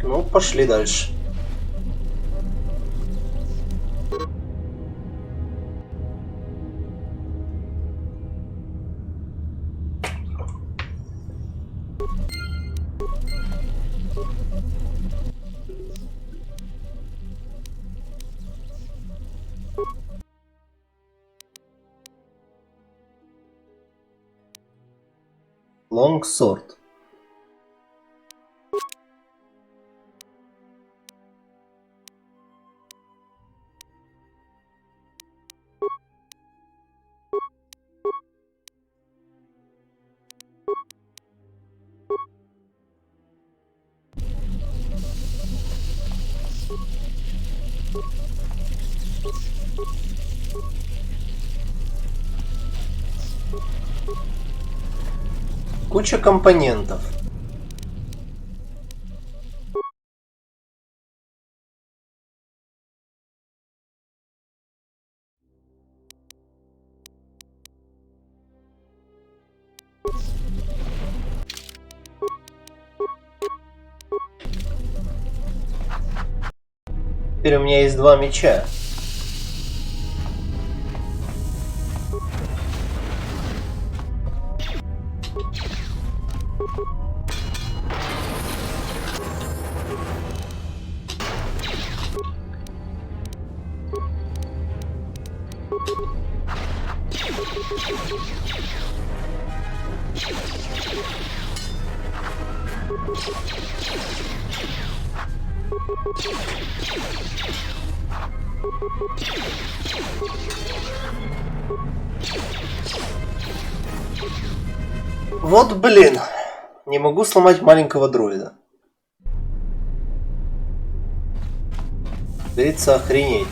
Ну, пошли дальше. Лонгсорт. Куча компонентов. Теперь у меня есть 2 меча. Вот блин, не могу сломать маленького дроида. Говорится, охренеть.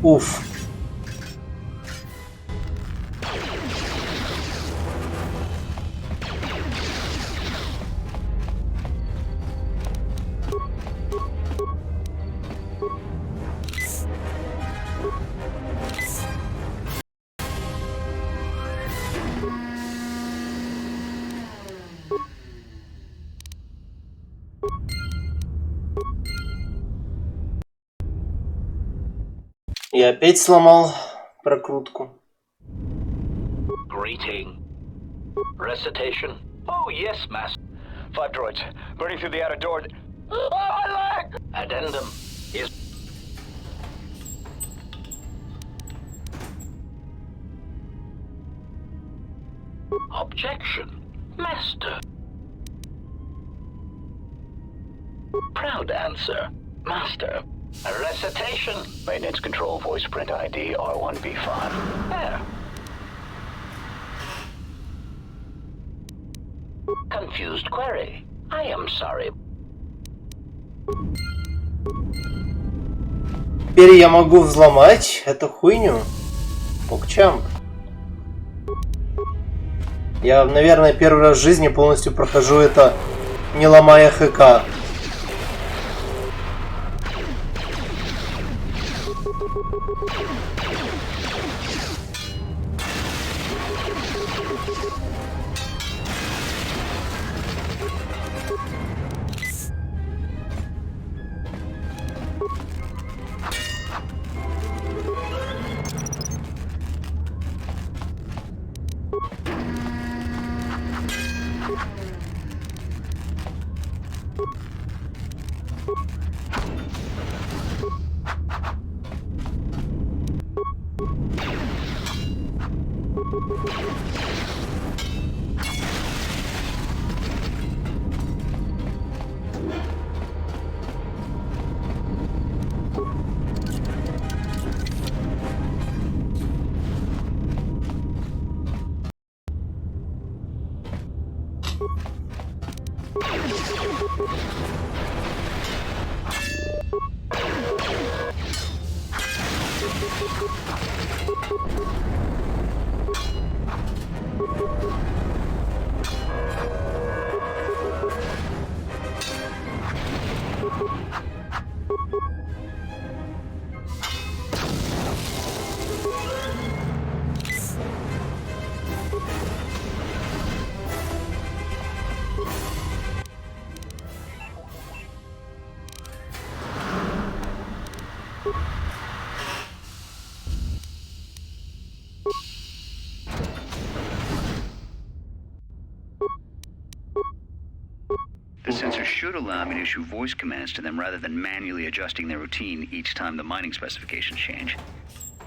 Уф. Я опять сломал прокрутку. Greeting. Recitation. Oh yes, master. 5 droids. Burning through the outer door. Oh, my leg! Addendum is... Objection. Master. Proud answer. Master. A recitation. Maintenance control voice print ID R1B5. There. Confused query. I am sorry. Теперь я могу взломать эту хуйню. Покчамп. Я, наверное, первый раз в жизни полностью прохожу это, не ломая ХК. The sensor should allow me to issue voice commands to them rather than manually adjusting their routine each time the mining specifications change.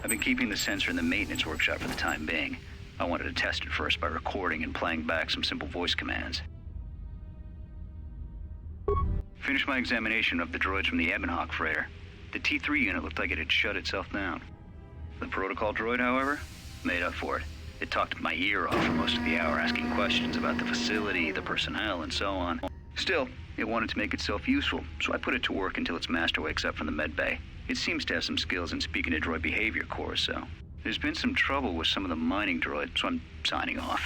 I've been keeping the sensor in the maintenance workshop for the time being. I wanted to test it first by recording and playing back some simple voice commands. Finished my examination of the droids from the Ebonhawk freighter. The T3 unit looked like it had shut itself down. The protocol droid, however, made up for it. It talked my ear off for most of the hour, asking questions about the facility, the personnel, and so on. Still, it wanted to make itself useful, so I put it to work until its master wakes up from the med bay. It seems to have some skills in speaking to droid behavior core, so... There's been some trouble with some of the mining droids, so I'm signing off.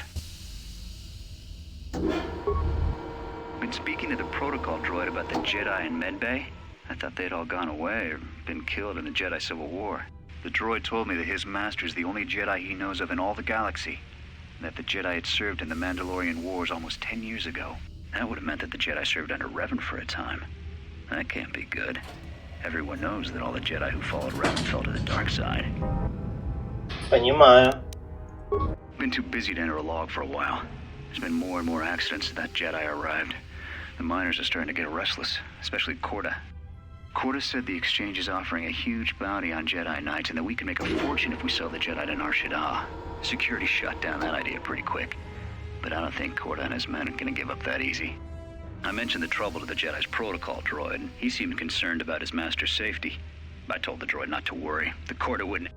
Been speaking to the protocol droid about the Jedi in med bay. I thought they'd all gone away or been killed in the Jedi Civil War. The droid told me that his master is the only Jedi he knows of in all the galaxy, and that the Jedi had served in the Mandalorian Wars almost 10 years ago. That would have meant that the Jedi served under Revan for a time. That can't be good. Everyone knows that all the Jedi who followed Revan fell to the dark side. Понимаю. Been too busy to enter a log for a while. There's been more and more accidents since that Jedi arrived. The miners are starting to get restless, especially Corda. Corda said the exchange is offering a huge bounty on Jedi Knights and that we can make a fortune if we sell the Jedi to Nar Shaddaa. Security shut down that idea pretty quick. But I don't think Corda and his men are going to give up that easy. I mentioned the trouble to the Jedi's protocol droid, and he seemed concerned about his master's safety. I told the droid not to worry. The Corda wouldn't...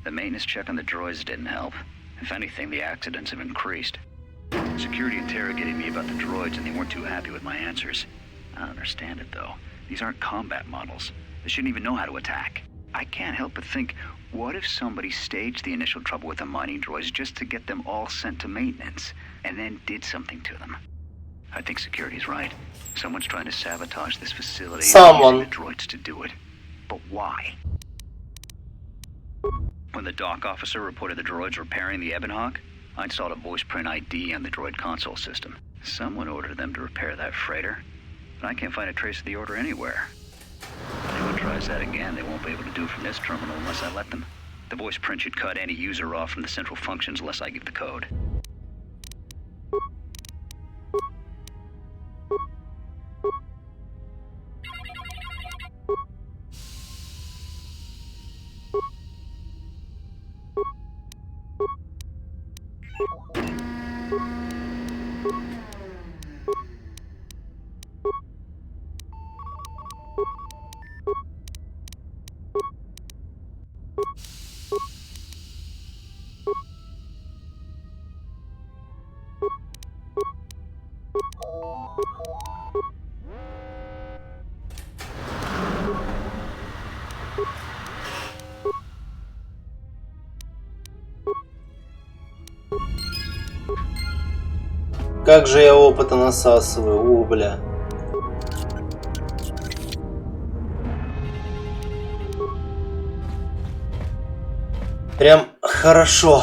The maintenance check on the droids didn't help. If anything, the accidents have increased. Security interrogated me about the droids, and they weren't too happy with my answers. I don't understand it, though. These aren't combat models. They shouldn't even know how to attack. I can't help but think, what if somebody staged the initial trouble with the mining droids just to get them all sent to maintenance, and then did something to them? I think security's right. Someone's trying to sabotage this facility and using the droids to do it. But why? When the dock officer reported the droids repairing the Ebonhawk, I installed a voice print ID on the droid console system. Someone ordered them to repair that freighter, but I can't find a trace of the order anywhere. If anyone tries that again, they won't be able to do it from this terminal unless I let them. The voice print should cut any user off from the central functions unless I give the code. как же я опыта насасываю, ух, бля. Прям хорошо.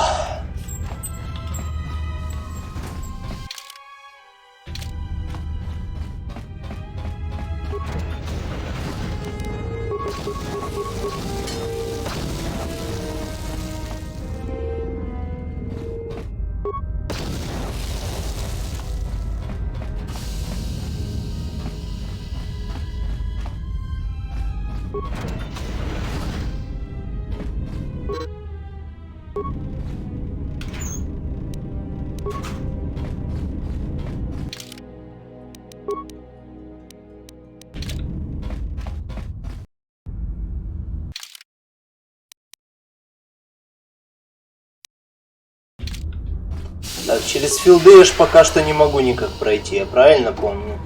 Так, через филды я ж пока что не могу никак пройти, я правильно помню?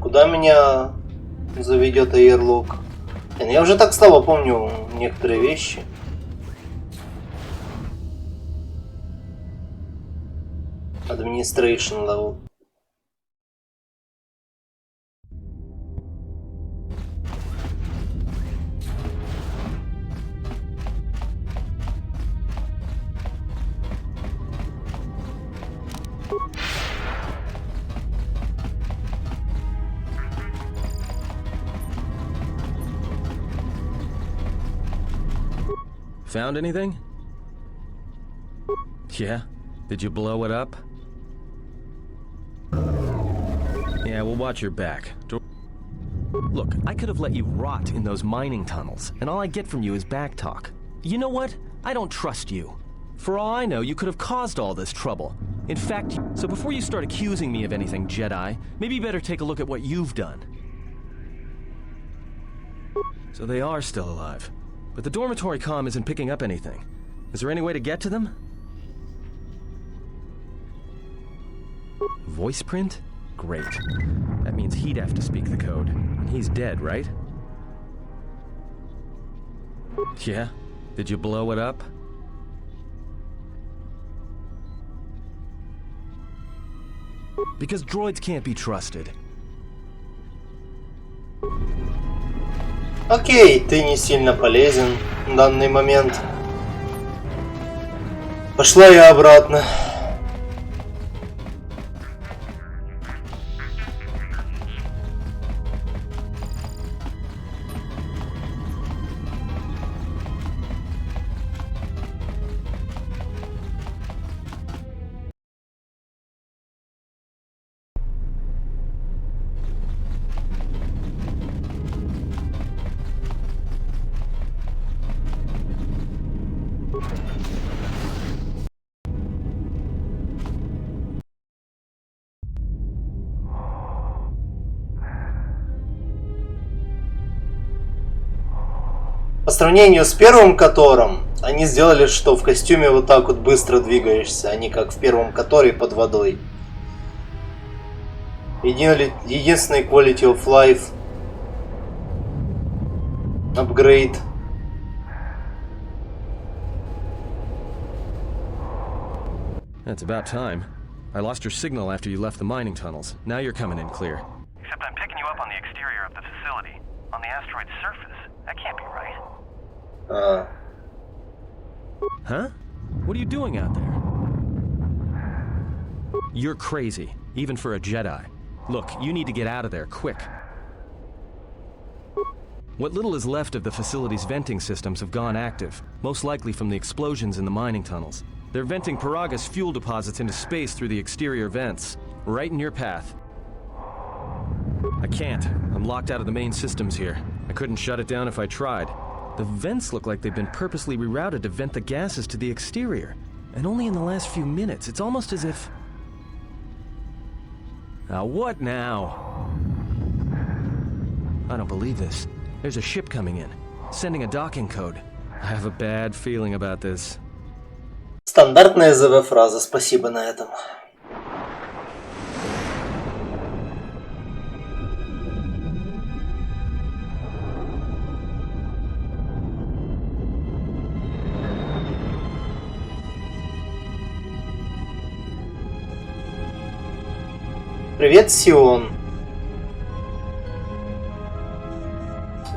Куда меня заведет ярлок? Я уже так слабо помню некоторые вещи. Administration level. Found anything? Yeah? Did you blow it up? Yeah, well, watch your back. Look, I could have let you rot in those mining tunnels, and all I get from you is back talk. You know what? I don't trust you. For all I know, you could have caused all this trouble. In fact, so before you start accusing me of anything, Jedi, maybe you better take a look at what you've done. So they are still alive. But the dormitory comm isn't picking up anything. Is there any way to get to them? Voice print? Great. That means he'd have to speak the code. And he's dead, right? Yeah? Did you blow it up? Because droids can't be trusted. Окей, ты не сильно полезен в данный момент. Пошла я обратно. По сравнению с первым которым, они сделали, что в костюме вот так вот быстро двигаешься, а не как в первом который под водой. Единственный quality of life upgrade. That's about time. I lost your signal after you left the mining tunnels. Now you're coming in clear. Except I'm picking you up on the exterior of the facility, on the asteroid's surface. That can't be right. Huh? What are you doing out there? You're crazy, even for a Jedi. Look, you need to get out of there, quick. What little is left of the facility's venting systems have gone active, most likely from the explosions in the mining tunnels. They're venting Paraga's fuel deposits into space through the exterior vents, right in your path. I can't. I'm locked out of the main systems here. I couldn't shut it down if I tried. The vents look like they've been purposely rerouted to vent the gases to the exterior. And only in the last few minutes. It's almost as if... Now what now? I don't believe this. There's a ship coming in, sending a docking code. I have a bad feeling about this. Стандартная ЗВ-фраза, спасибо на этом. Привет, Сион.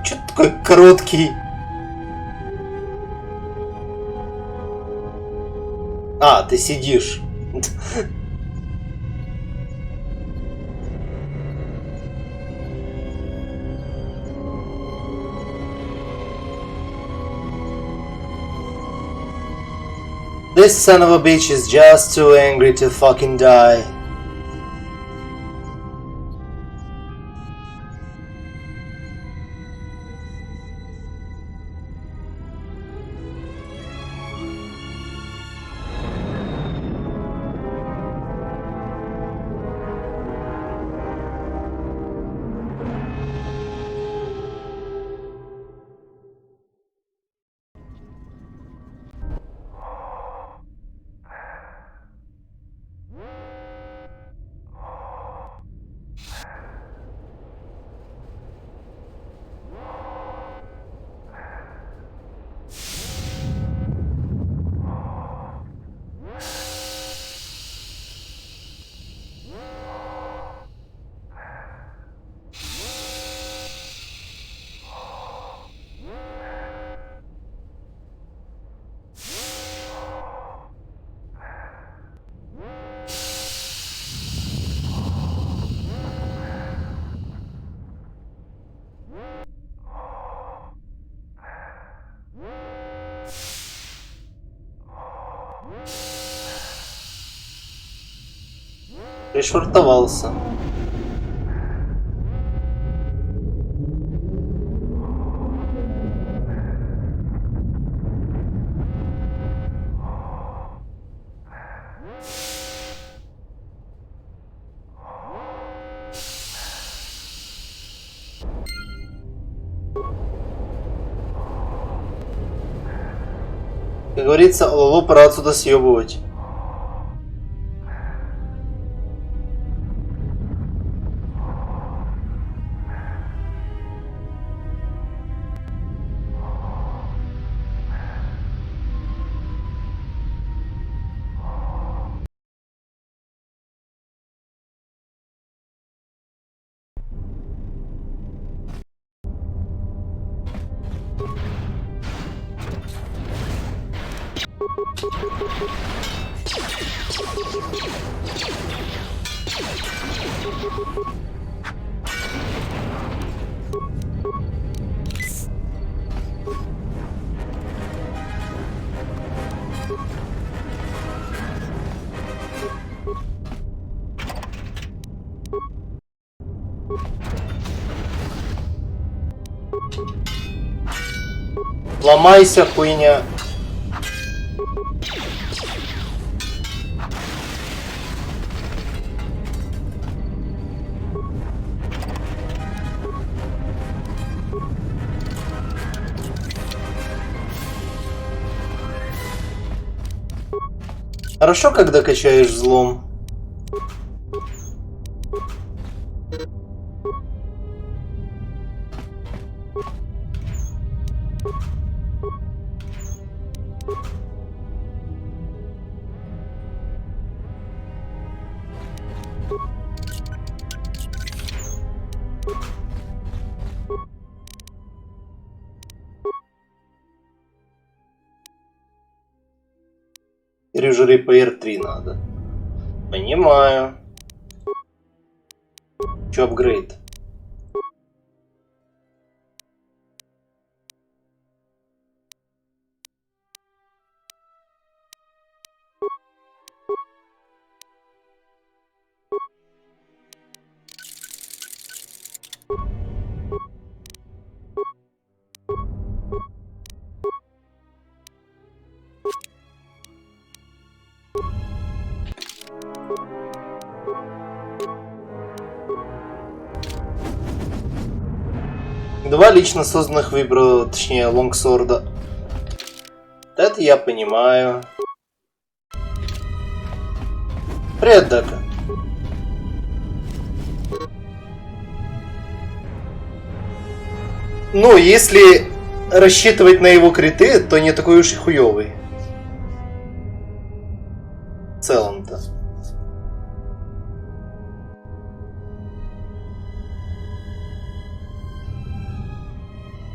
Чё ты такой короткий? А, ты сидишь. This son of a bitch is just too angry to fucking die. Пришвартовался. Как говорится, лоло, пора отсюда съебывать. Ломайся, хуйня. Хорошо, когда качаешь взлом. Режири по R3 надо. Понимаю. Чё апгрейд? Два лично созданных выбора, точнее, лонгсорда. Это я понимаю. Привет, Дека. Ну, если рассчитывать на его криты, то не такой уж и хуёвый. В целом-то.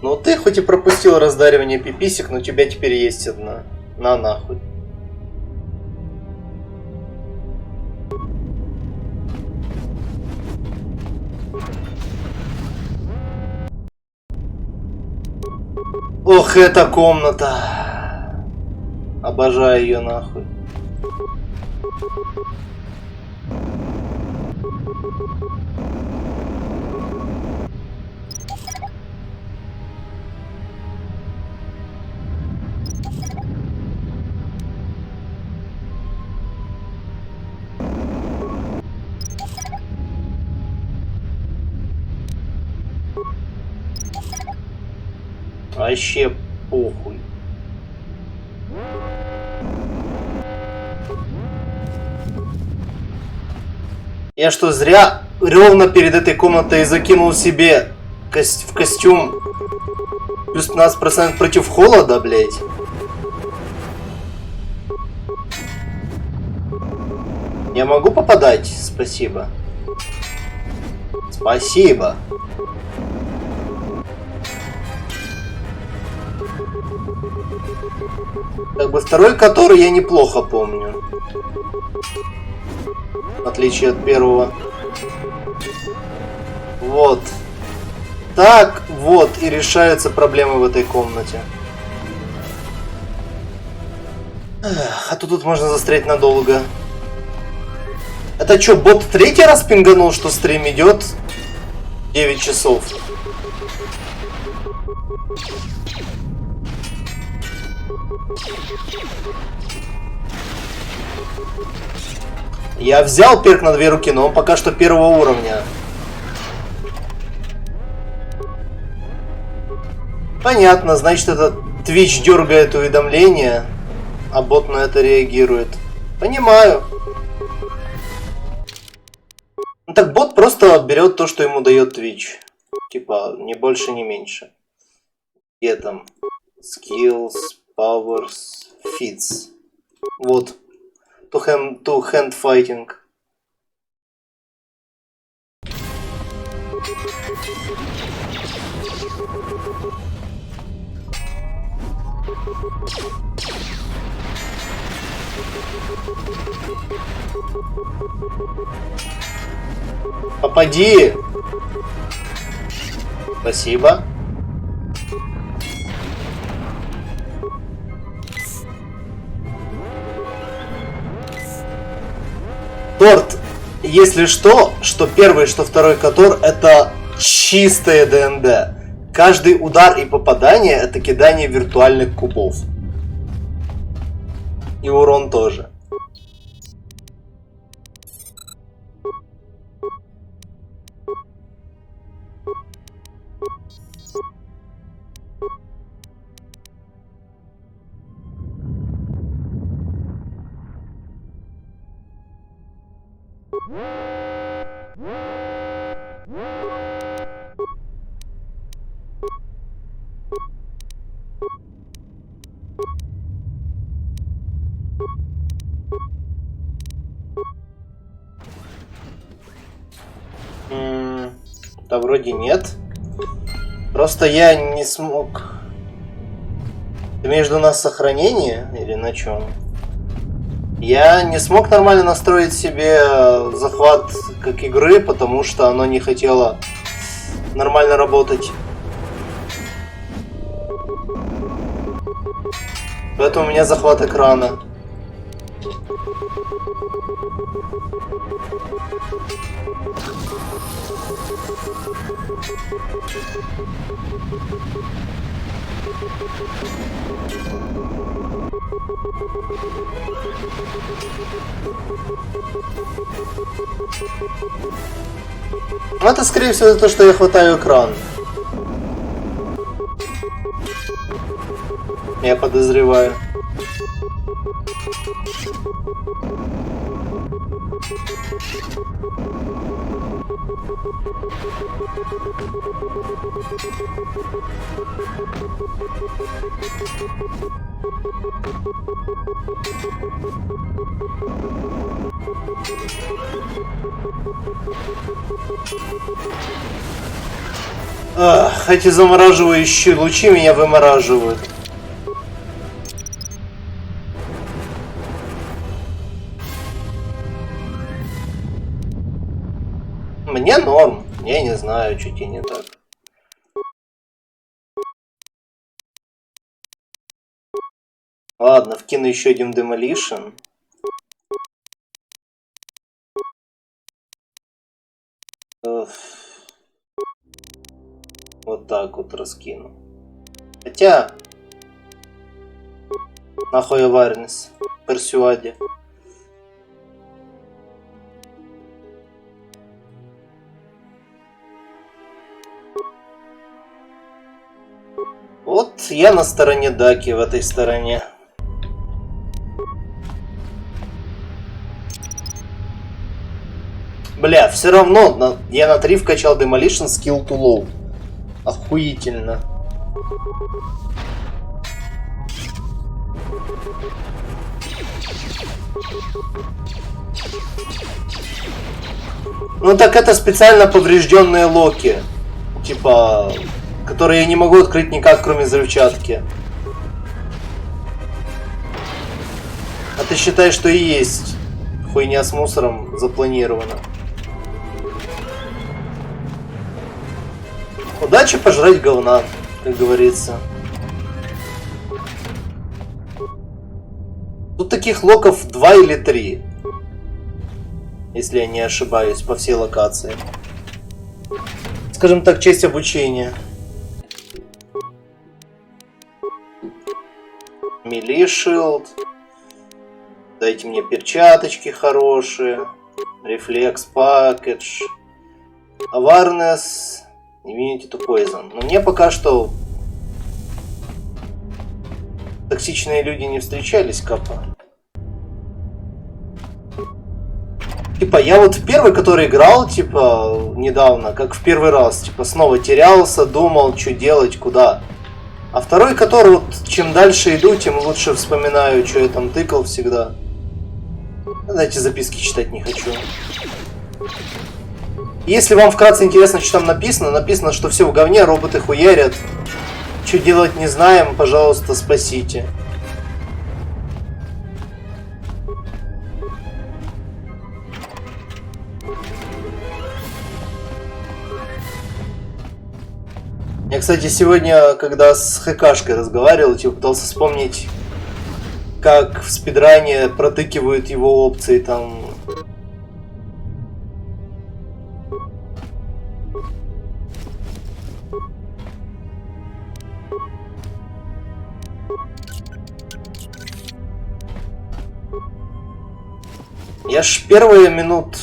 Ну ты хоть и пропустил раздаривание пиписек, но у тебя теперь есть одна. На нахуй. Ох, эта комната. Обожаю ее нахуй. Вообще похуй. Я что, зря ровно перед этой комнатой закинул себе в костюм плюс 15% против холода, блять? Я могу попадать? Спасибо. Спасибо. Как бы второй, который я неплохо помню. В отличие от первого. Вот. Так вот и решаются проблемы в этой комнате. Эх, а то тут можно застрять надолго. Это что, бот третий раз пинганул, что стрим идет 9 часов? Я взял перк на 2 руки, но он пока что первого уровня. Понятно, значит, этот твич дергает уведомления, а бот на это реагирует. Понимаю. Ну так бот просто берет то, что ему дает твич. Типа, ни больше, ни меньше. Этом. Skills, powers, fits. Вот. To hand fighting. Попади! Спасибо. Торт, если что первый, что второй котор, это чистое ДНД. Каждый удар и попадание это кидание виртуальных кубов. И урон тоже. Да вроде нет. Просто я не смог. Между нас сохранение или на чем? Я не смог нормально настроить себе захват как игры, потому что оно не хотело нормально работать. Поэтому у меня захват экрана. Ну, это, скорее всего, то, что я хватаю экран. Я подозреваю. Ах, эти замораживающие лучи меня вымораживают. Мне норм. Я не знаю, что тебе не так. Ладно, вкину еще один demolition. Вот так вот раскину. Хотя... Нахуй аварность. Персюаде. Вот я на стороне Даки в этой стороне. Бля, все равно я на 3 вкачал demolition skill to low. Охуительно. Ну так это специально поврежденные локи. Типа, которые я не могу открыть никак, кроме взрывчатки. А ты считаешь, что и есть хуйня с мусором запланирована? Удачи пожрать говна, как говорится. Тут таких локов 2 или 3. Если я не ошибаюсь, по всей локации. Скажем так, часть обучения. Мили шилд. Дайте мне перчаточки хорошие. Рефлекс пакетж. Awareness. Immunity to poison. Но мне пока что токсичные люди не встречались, капа. Типа, я вот в первый, который играл, типа, недавно, как в первый раз, типа, снова терялся, думал, что делать, куда. А второй, который, вот, чем дальше иду, тем лучше вспоминаю, что я там тыкал всегда. Эти записки читать не хочу. Если вам вкратце интересно, что там написано, написано, что все в говне, роботы хуярят. Что делать не знаем, пожалуйста, спасите. Я, кстати, сегодня, когда с ХКшкой разговаривал, типа, пытался вспомнить, как в спидране протыкивают его опции там. Я ж первые минут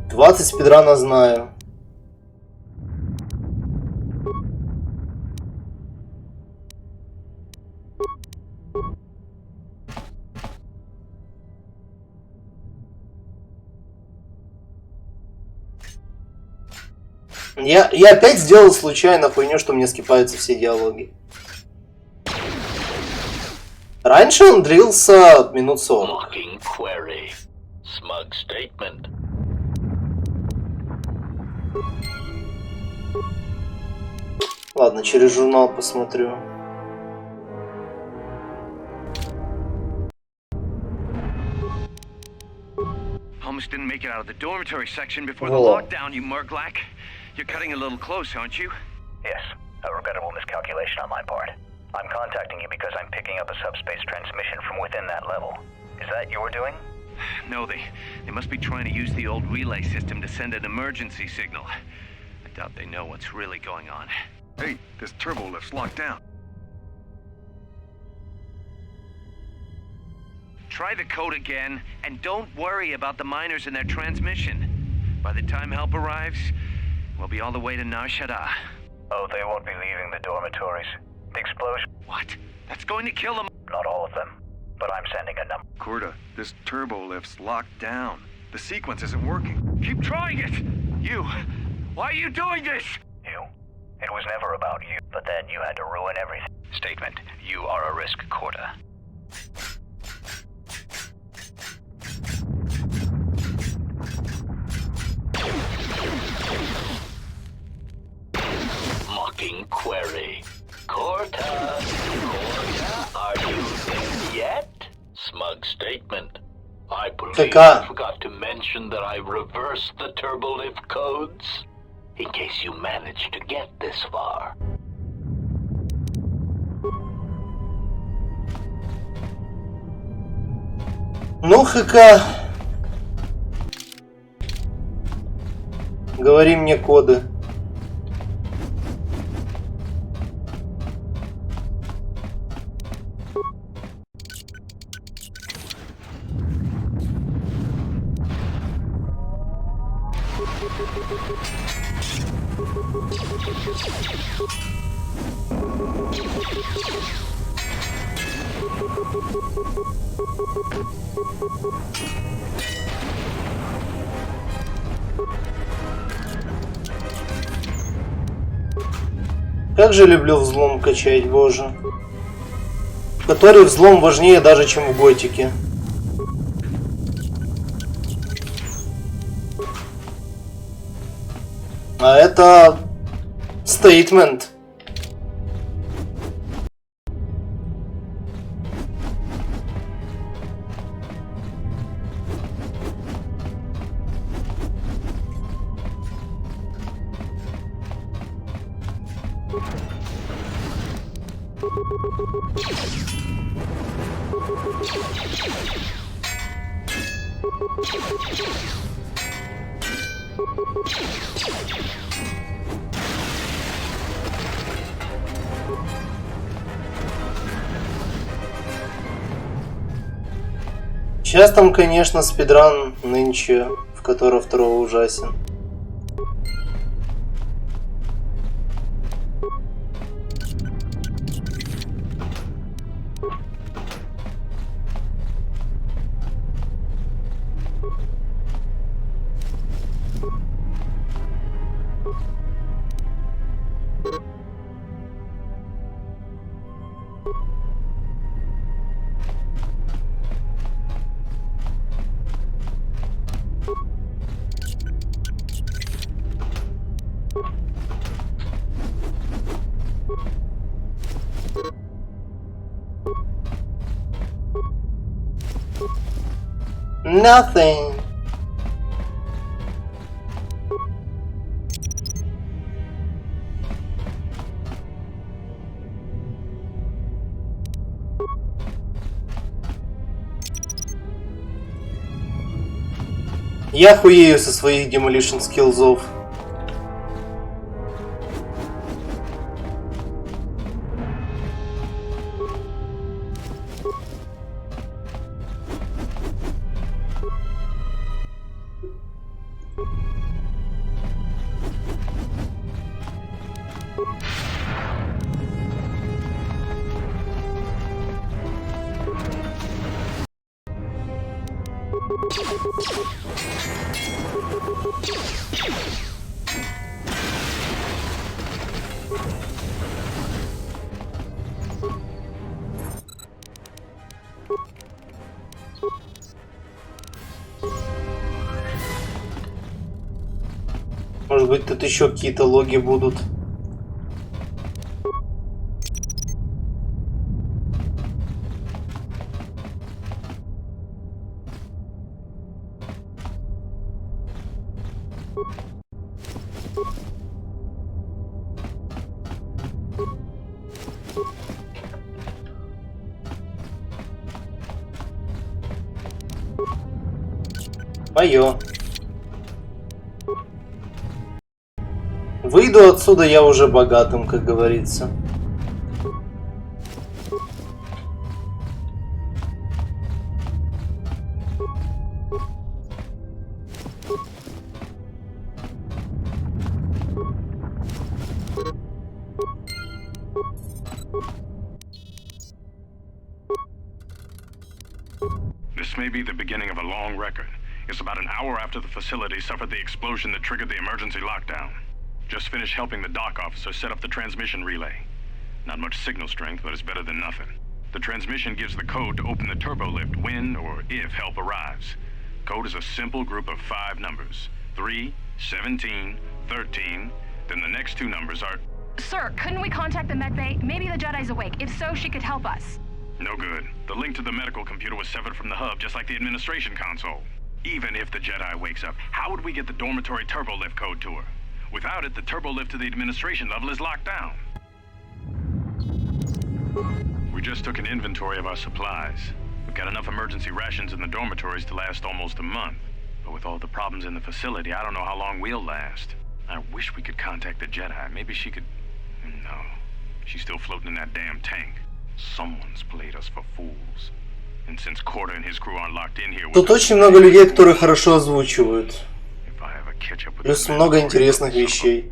20 спидрана знаю. Я опять сделал случайно хуйню, что мне скипаются все диалоги. Раньше он длился минут 40. Ладно, через журнал посмотрю. Almost didn't make it out of the dormitory section before the lockdown, you murglack. You're cutting a little close, aren't you? Yes, a regrettable miscalculation on my part. I'm contacting you because I'm picking up a subspace transmission from within that level. Is that your doing? No, they must be trying to use the old relay system to send an emergency signal. I doubt they know what's really going on. Hey, this turbo lift's locked down. Try the code again, and don't worry about the miners and their transmission. By the time help arrives, we'll be all the way to Nar Shaddaa. Oh, they won't be leaving the dormitories. The explosion... What? That's going to kill them. Not all of them. but I'm sending a number. Corda, this turbo lift's locked down. The sequence isn't working. Keep trying it! You! Why are you doing this? You? It was never about you, but then you had to ruin everything. Statement, you are a risk, Corda. Mocking query. Corta, are you in yet? Smug statement. I believe I forgot to mention that I reversed the turbolift codes, in case you managed to get this far. Ну, ХК. Говори мне коды. Как же люблю взлом качать, боже. Который взлом важнее даже, чем в готике. А это стейтмент. Сейчас там, конечно, спидран нынче, в котором второго ужасен. Nothing. Я хуею со своих demolition скиллзов. Может быть, тут еще какие-то логи будут. Моё. Выйду отсюда я уже богатым, как говорится. be the beginning of a long record. It's about an hour after the facility suffered the explosion that triggered the emergency lockdown. Just finished helping the dock officer set up the transmission relay. Not much signal strength, but it's better than nothing. The transmission gives the code to open the turbo lift when or if help arrives. Code is a simple group of 5 numbers. 3, 17, 13, then the next 2 numbers are... Sir, couldn't we contact the med bay? Maybe the Jedi's awake. If so, she could help us. No good. The link to the medical computer was severed from the hub, just like the administration console. Even if the Jedi wakes up, how would we get the dormitory turbo lift code to her? Without it, the turbo lift to the administration level is locked down. We just took an inventory of our supplies. We've got enough emergency rations in the dormitories to last almost a month. But with all the problems in the facility, I don't know how long we'll last. I wish we could contact the Jedi. Maybe she could... No. She's still floating in that damn tank. Someone's played us for fools. And since Corda and his crew aren't locked in here... Тут очень много людей, которые хорошо озвучивают. Плюс много интересных вещей.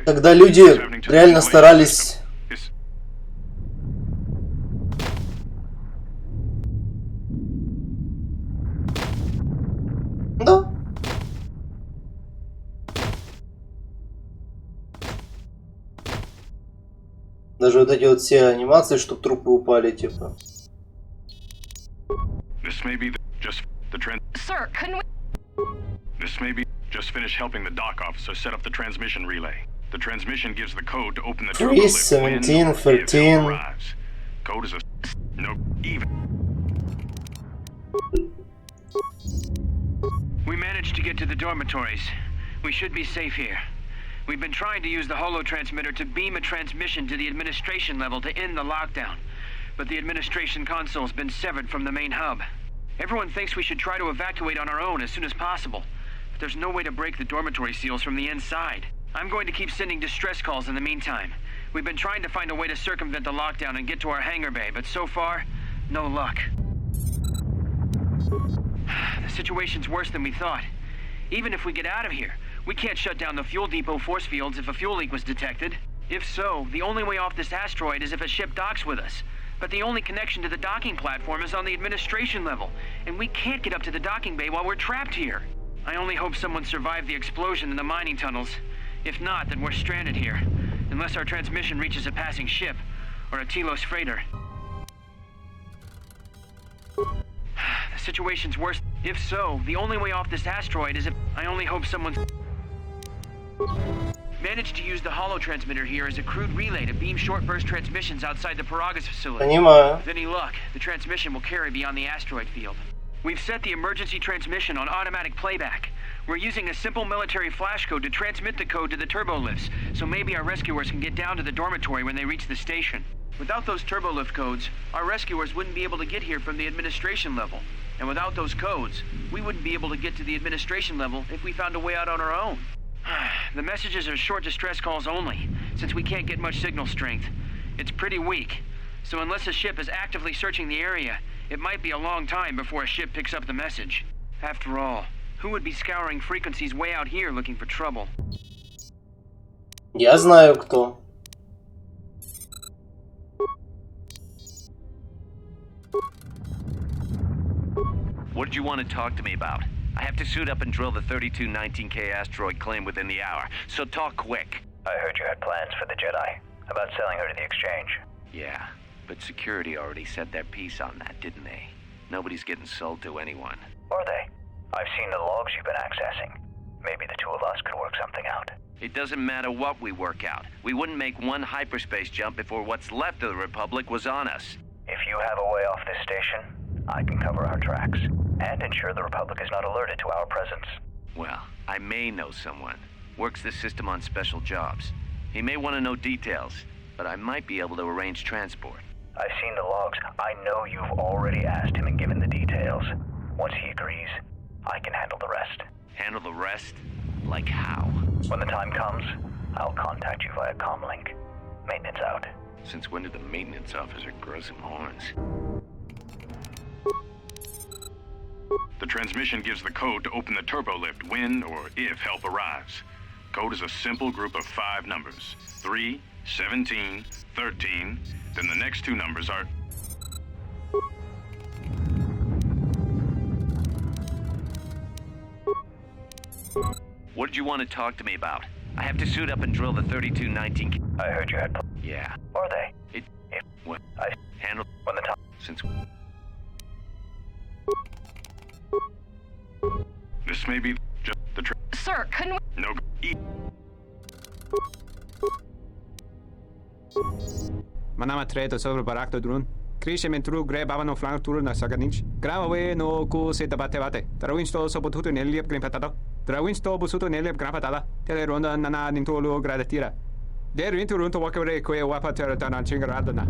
Когда люди реально старались... Да. Даже вот эти вот все анимации, чтобы трупы упали, типа. Sir, couldn't we... This may be just finished helping the dock officer set up the transmission relay. The transmission gives the code to open the turbo lift 17, 13. Code is a no even. We managed to get to the dormitories. We should be safe here. We've been trying to use the holo transmitter to beam a transmission to the administration level to end the lockdown, but the administration console's been severed from the main hub. Everyone thinks we should try to evacuate on our own as soon as possible, but there's no way to break the dormitory seals from the inside. I'm going to keep sending distress calls in the meantime. We've been trying to find a way to circumvent the lockdown and get to our hangar bay, but so far, no luck. The situation's worse than we thought. Even if we get out of here, we can't shut down the fuel depot force fields if a fuel leak was detected. If so, the only way off this asteroid is if a ship docks with us. But the only connection to the docking platform is on the administration level, and we can't get up to the docking bay while we're trapped here. I only hope someone survived the explosion in the mining tunnels. If not, then we're stranded here, unless our transmission reaches a passing ship, or a Telos freighter. The situation's worse. If so, the only way off this asteroid is if... I only hope someone managed to use the holo transmitter here as a crude relay to beam short burst transmissions outside the Paragas facility. Понимаю. With any luck, the transmission will carry beyond the asteroid field. We've set the emergency transmission on automatic playback. We're using a simple military flash code to transmit the code to the turbo lifts, so maybe our rescuers can get down to the dormitory when they reach the station. Without those turbo lift codes, our rescuers wouldn't be able to get here from the administration level. And without those codes, we wouldn't be able to get to the administration level if we found a way out on our own. The messages are short distress calls only, since we can't get much signal strength. It's pretty weak, so unless a ship is actively searching the area, it might be a long time before a ship picks up the message. After all, who would be scouring frequencies way out here looking for trouble? Я знаю кто. What did you want to talk to me about? I have to suit up and drill the 3219K asteroid claim within the hour, so talk quick. I heard you had plans for the Jedi, about selling her to the exchange. Yeah, but security already set their piece on that, didn't they? Nobody's getting sold to anyone. Are they? I've seen the logs you've been accessing. Maybe the two of us could work something out. It doesn't matter what we work out. We wouldn't make one hyperspace jump before what's left of the Republic was on us. If you have a way off this station, I can cover our tracks and ensure the Republic is not alerted to our presence. Well, I may know someone. Works this system on special jobs. He may want to know details, but I might be able to arrange transport. I've seen the logs. I know you've already asked him and given the details. Once he agrees, I can handle the rest. Handle the rest? Like how? When the time comes, I'll contact you via comlink. Maintenance out. Since when did the maintenance officer grow some horns? The transmission gives the code to open the turbo lift when or if help arrives. Code is a simple group of 5 numbers. 3, 17, 13, then the next 2 numbers are... What did you want to talk to me about? I have to suit up and drill the 3219. I heard you had. Yeah. Are they? What? I Handle when the time. since. This may be just the trick. Sir, couldn't we? No. Manama treto sobre barakto drun. Krishe mentru gre babano flank tur na saganich. Grave no ku se tabate bate. Trawinsto so potuto neliep grimpatado. Trawinsto busuto neliep grampatada. Tele ronda nana nintolo gradatira. Der winterunto wakere kwe wapatera tanan chingaradana.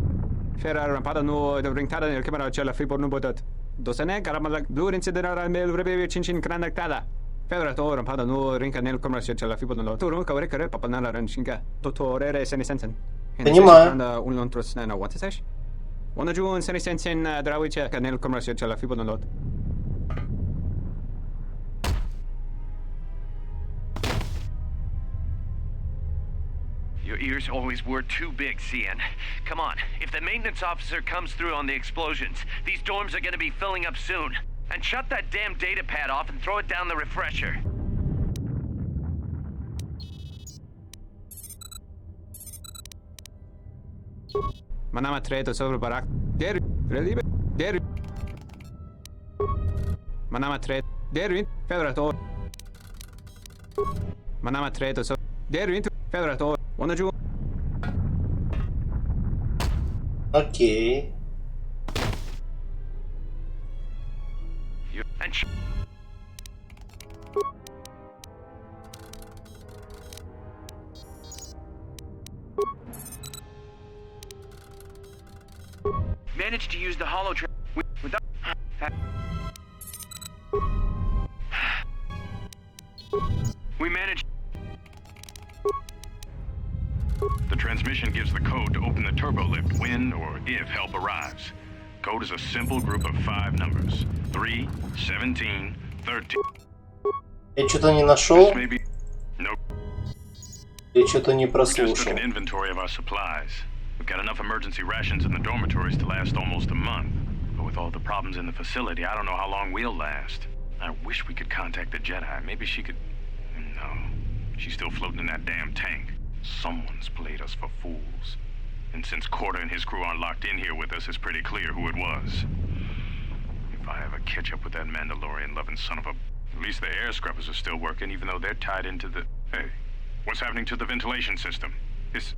Ferra rampada no de ringtada nel camera cella fribo no bodat. Dosene caramala blue incidera mel rebe chinchin cranactada. Ferra to rampada no rinka nel camera cella fribo no. Toro kawre kare papanala ranchinga. Totorere senisensen. Понимаю. Un lontros na what is One of you and senisensen drawiche canel camera cella fribo no. Your ears always were too big, CN. Come on, if the maintenance officer comes through on the explosions, these dorms are gonna be filling up soon. And shut that damn data pad off and throw it down the refresher. Manama treto sobre barak. Der relibe. Der Manama treto. Der Federator. Manama treto sobre. Der Federator. One of you. Окей. And Managed to use the holotrack without. We managed. The transmission gives the code to open the turbo lift when or if help arrives. Code is a simple group of 5 numbers. 3, 17, 13. Я что-то не нашел. This may be... Nope. Я что-то не We just took прослушал. an inventory of our supplies. We've got enough emergency rations in the dormitories to last almost a month. But with all the problems in the facility, I don't know how long we'll last. I wish we could contact the Jedi. Maybe she could... No. She's still floating in that damn tank. Someone's played us for fools. And since Corda and his crew aren't locked in here with us, it's pretty clear who it was. If I ever catch up with that Mandalorian-loving son of a... At least the air scrubbers are still working, even though they're tied into the... Hey, what's happening to the ventilation system? It's...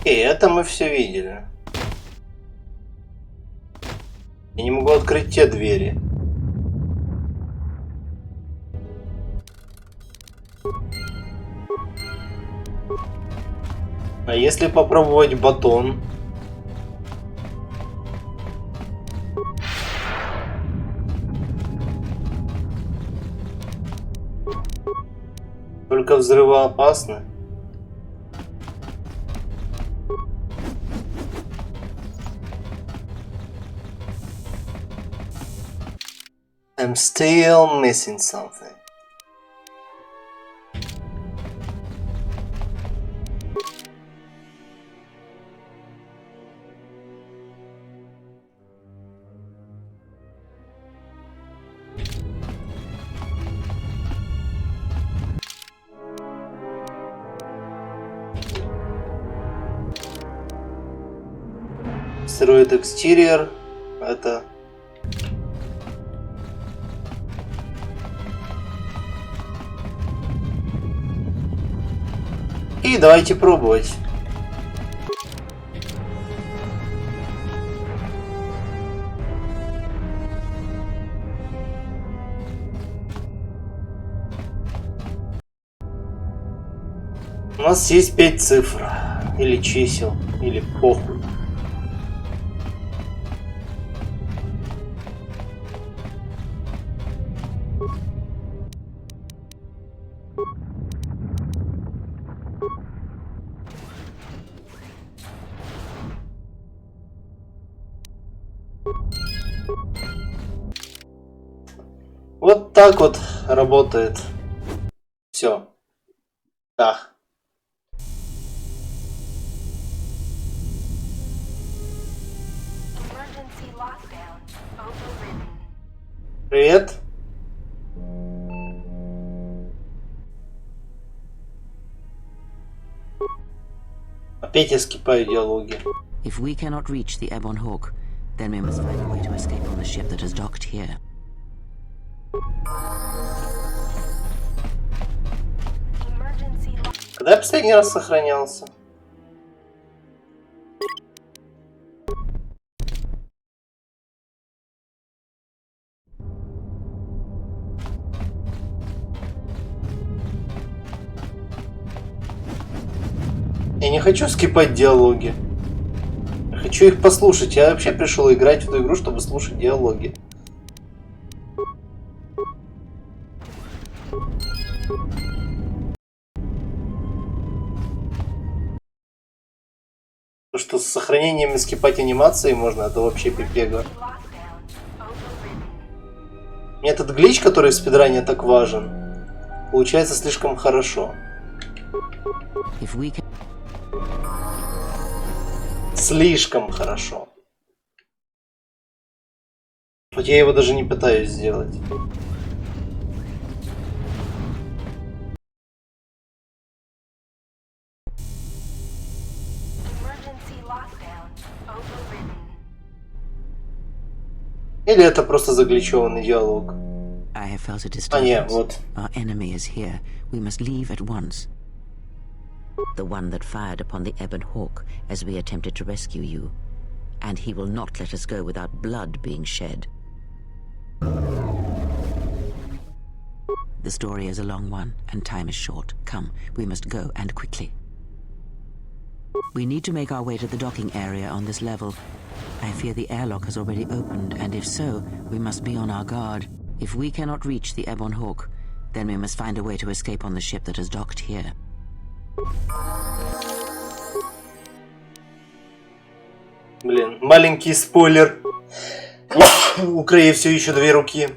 Окей, это мы все видели. Я не могу открыть те двери. А если попробовать батон? Только взрывоопасно. I'm still missing something. Строит экстерьер. Это... И давайте пробовать. У нас есть 5 цифр. Или чисел. Или похуй. Вот так вот работает. Все. Да. Привет. Опять я скипаю диалоги. If we cannot reach the Ebon Hawk, then we must find a way to escape on the ship that has docked here. Когда я последний раз сохранялся? Я не хочу скипать диалоги. Я хочу их послушать. Я вообще пришел играть в эту игру, чтобы слушать диалоги. То, что с сохранением и скипать анимации можно, это вообще пипега. Мне этот глич, который в спидране так важен, получается слишком хорошо. Слишком хорошо. Хоть я его даже не пытаюсь сделать. Или это просто загличеванный диалог? А нет, вот. Our enemy is here. We must leave at once. The one that fired upon the Ebon Hawk as we attempted to rescue you. And he will not let us go without blood being shed. The story is a long one, and time is short. Come, we must go, and quickly. We need to make our way to the docking area on this level. I fear the airlock has already opened, and if so, we must be on our guard. If we cannot reach the Ebon Hawk, then we must find a way to escape on the ship that has docked here. Блин, маленький спойлер. У Крея все еще две руки.